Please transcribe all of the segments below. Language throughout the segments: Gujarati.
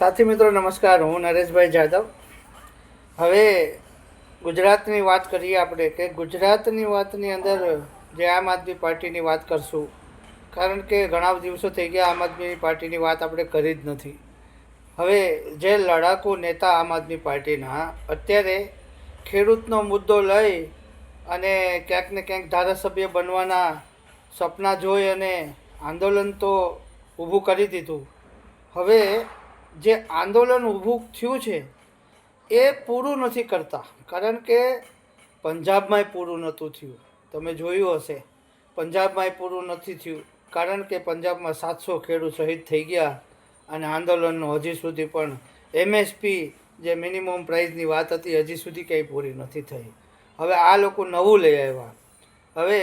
साथी मित्रों नमस्कार। हूँ नरेशभाई जादव। હવે ગુજરાતની વાત કરીએ આપણે કે ગુજરાતની વાતની અંદર જે આમ આદમી પાર્ટીની વાત કરશું, કારણ કે ઘણા દિવસો થઈ ગયા આમ આદમી પાર્ટીની વાત આપણે કરી જ નથી. હવે જે લડાકુ નેતા આમ આદમી પાર્ટીના અત્યારે ખેડૂતનો મુદ્દો લઈ અને ક્યાંક ને ક્યાંક ધારાસભ્ય બનવાના સપના જોઈ અને આંદોલન તો ઊભું કરી દીધું. હવે જે આંદોલન ઊભું થયું છે એ પૂરું નથી કરતા, કારણ કે પંજાબમાંય પૂરું નહોતું થયું. તમે જોયું હશે, પંજાબમાંય પૂરું નથી થયું, કારણ કે પંજાબમાં 700 ખેડૂત શહીદ થઈ ગયા અને આંદોલનનો હજી સુધી પણ MSP જે મિનિમમ પ્રાઇસની વાત હતી હજી સુધી કંઈ પૂરી નથી થઈ. હવે આ લોકો નવું લઈ આવ્યા. હવે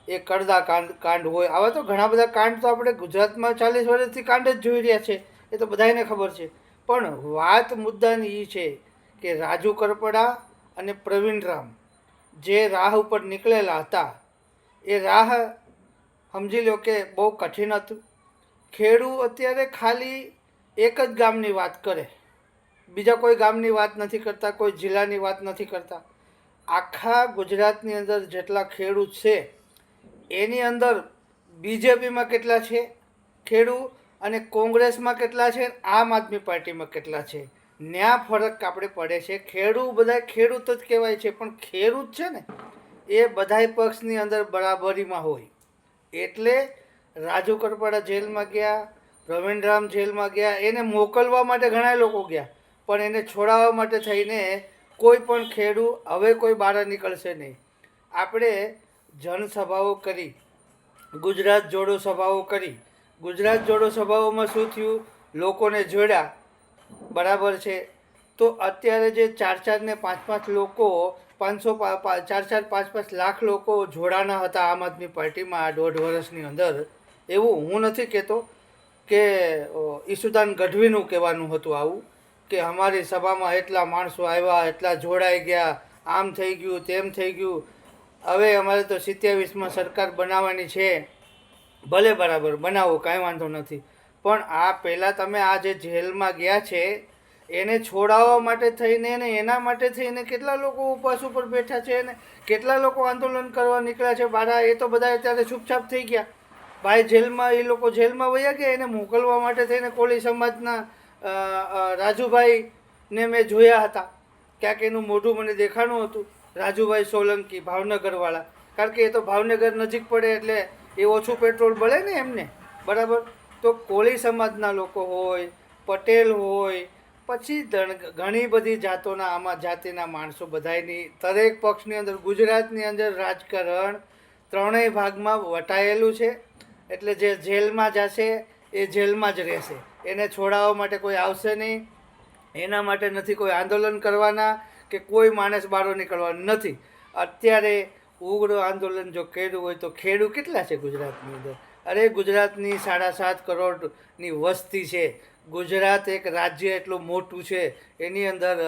એ કડદા કાંડ હોય, આવા તો ઘણા બધા કાંડ તો આપણે ગુજરાતમાં 40 વર્ષથી કાંડ જ જોઈ રહ્યા છે, એ તો બધાને ખબર છે. પણ વાત મુદ્દાની એ છે કે રાજુ કરપડા અને પ્રવીણ રામ જે રાહ ઉપર નીકળેલા હતા, એ રાહ સમજી લો કે બહુ કઠિન હતું. ખેડૂત અત્યારે ખાલી એક જ ગામની વાત કરે, બીજા કોઈ ગામની વાત નથી કરતા, કોઈ જિલ્લાની વાત નથી કરતા. આખા ગુજરાતની અંદર જેટલા ખેડૂત છે એની અંદર BJPમાં કેટલા છે ખેડૂત અને કોંગ્રેસમાં કેટલા છે, આમ આદમી પાર્ટીમાં કેટલા છે, ન્યા ફરક આપણે પડે છે. ખેડૂત બધા ખેડૂત જ કહેવાય છે, પણ ખેડૂત છે ને એ બધાય પક્ષની અંદર બરાબરીમાં હોય. એટલે રાજુ કરપડા જેલમાં ગયા, પ્રવીણ રામ જેલમાં ગયા, એને મોકલવા માટે ઘણા લોકો ગયા, પણ એને છોડાવવા માટે થઈને કોઈ પણ ખેડૂત હવે કોઈ બહાર નીકળશે નહીં. આપણે જનસભાઓ કરી, ગુજરાત જોડો સભાઓ કરી. ગુજરાત જોડો સભાઓમાં શું થયું? લોકોને જોડ્યા, બરાબર છે. તો અત્યારે જે 4-4 ને 5-5 લોકો, 4-4, 5-5 લાખ લોકો જોડાના હતા આમ આદમી પાર્ટીમાં આ 1.5 વર્ષની અંદર. એવું હું નથી કહેતો કે ઈસુદાન ગઢવીનું કહેવાનું હતું આવું કે અમારી સભામાં એટલા માણસો આવ્યા, એટલા જોડાઈ ગયા, આમ થઈ ગયું, તેમ થઈ ગયું. હવે અમારે તો 27માં સરકાર બનાવવાની છે. ભલે બરાબર બનાવો, કાંઈ વાંધો નથી, પણ આ પહેલાં તમે આ જે જેલમાં ગયા છે એને છોડાવવા માટે થઈને ને એના માટે થઈને કેટલા લોકો ઉપવાસ ઉપર બેઠા છે અને કેટલા લોકો આંદોલન કરવા નીકળ્યા છે બહાર. એ તો બધા અત્યારે છૂપછાપ થઈ ગયા. ભાઈ જેલમાં, એ લોકો જેલમાં વયા ગયા. એને મોકલવા માટે થઈને કોળી સમાજના રાજુભાઈને મેં જોયા હતા, ક્યાંક એનું મોઢું મને દેખાણું હતું. રાજુભાઈ સોલંકી, ભાવનગરવાળા, કારણ કે એ તો ભાવનગર નજીક પડે એટલે એ ઓછું પેટ્રોલ બળે ને એમને, બરાબર. તો કોળી સમાજના લોકો હોય, પટેલ હોય, પછી ઘણી બધી જાતોના, આમાં જાતિના માણસો, બધાયની દરેક પક્ષની અંદર ગુજરાતની અંદર રાજકારણ ત્રણેય ભાગમાં વટાયેલું છે. એટલે જે જેલમાં જશે એ જેલમાં જ રહેશે, એને છોડાવવા માટે કોઈ આવશે નહીં. એના માટે નથી કોઈ આંદોલન કરવાના કે કોઈ માણસ બહાર નીકળવાનું નથી. અત્યારે ઉગ્ર આંદોલન જો કર્યું હોય તો ખેડૂત કેટલા છે ગુજરાતની અંદર? અરે ગુજરાતની 7.5 કરોડની વસ્તી છે. ગુજરાત એક રાજ્ય એટલું મોટું છે, એની અંદર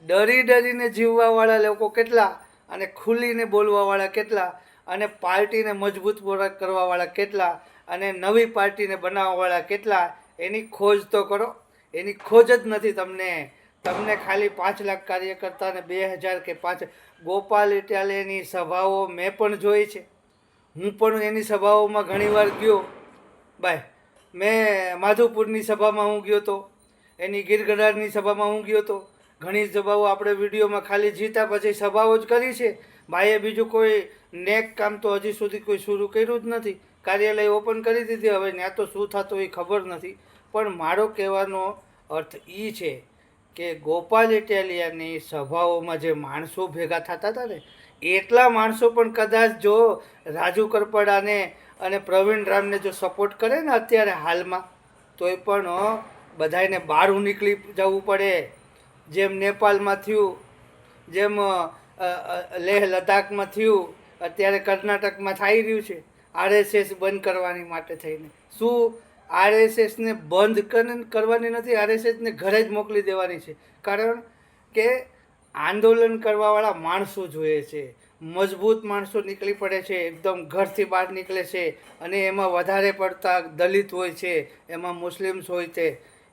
ડરી ડરીને જીવવાવાળા લોકો કેટલા અને ખુલીને બોલવાવાળા કેટલા અને પાર્ટીને મજબૂત કરવાવાળા કેટલા અને નવી પાર્ટીને બનાવવાવાળા કેટલા, એની ખોજ તો કરો. એની ખોજ જ નથી તમને ખાલી 5 લાખ કાર્યકર્તા ને 2000 કે 5. ગોપાલ ઇટાલિયાની સભાઓ મેં પણ જોઈ છે. હું પણ એની સભાઓમાં ઘણીવાર ગયો. બાય, મેં માધુપુરની સભામાં હું ગયો હતો, એની ગીરગઢારની સભામાં હું ગયો હતો. ઘણી સભાઓ આપણે વિડીયોમાં ખાલી જીતા પછી સભાઓ જ કરી છે. ભાઈએ બીજું કોઈ નેક કામ તો હજી સુધી કોઈ શરૂ કર્યું જ નથી. કાર્યાલય ઓપન કરી દીધી, હવે ત્યાં તો શું થતું એ ખબર નથી. પણ મારો કહેવાનો અર્થ એ છે કે ગોપાલ ઇટાલિયાની સભાઓમાં જે માણસો ભેગા થતા હતા ને, એટલા માણસો પણ કદાચ જો રાજુ કરપડાને અને પ્રવીણ રામને જો સપોર્ટ કરે ને અત્યારે હાલમાં, તોય પણ બધાને બહાર નીકળી જવું પડે. જેમ નેપાળમાં થયું, જેમ લેહ લદ્દાખમાં થયું, અત્યારે કર્ણાટકમાં થઈ રહ્યું છે. RSS બંધ કરવાની માટે થઈને શું RSSને બંધ કરવાની નથી, RSSને ઘરે જ મોકલી દેવાની છે. કારણ કે આંદોલન કરવાવાળા માણસો જોઈએ છે, મજબૂત માણસો નીકળી પડે છે, એકદમ ઘરથી બહાર નીકળે છે. અને એમાં વધારે પડતા દલિત હોય છે, એમાં મુસ્લિમ્સ હોય છે.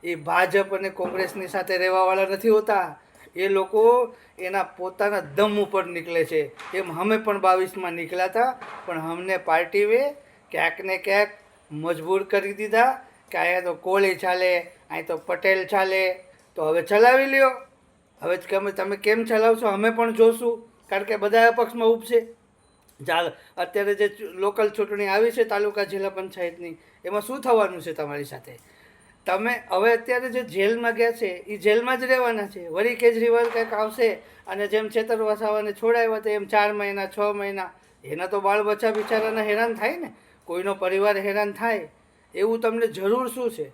એ ભાજપ અને કોંગ્રેસની સાથે રહેવાવાળા નથી હોતા. એ લોકો એના પોતાના દમ ઉપર નીકળે છે. એમ અમે પણ 22માં નીકળ્યા હતા, પણ અમને પાર્ટીએ ક્યાંક ને ક્યાંક મજબૂર કરી દીધા કે અહીંયા તો કોળી ચાલે, અહીં તો પટેલ ચાલે, તો હવે ચલાવી લ્યો. હવે તમે કેમ ચલાવશો અમે પણ જોશું, કારણ કે બધા અપક્ષમાં ઉપશે. ચાલ, અત્યારે જે લોકલ ચૂંટણી આવી છે તાલુકા જિલ્લા પંચાયતની, એમાં શું થવાનું છે તમારી સાથે? તમે હવે અત્યારે જે જેલમાં ગયા છે એ જેલમાં જ રહેવાના છે. વળી કેજરીવાલ કંઈક આવશે અને જેમ ચેતર વસાવાને છોડાવ્યા તો એમ 4 મહિના 6 મહિના, એના તો બાળ બચ્ચા બિચારાને હેરાન થાય ને, કોઈનો પરિવાર હેરાન થાય એવું તમને જરૂર શું છે?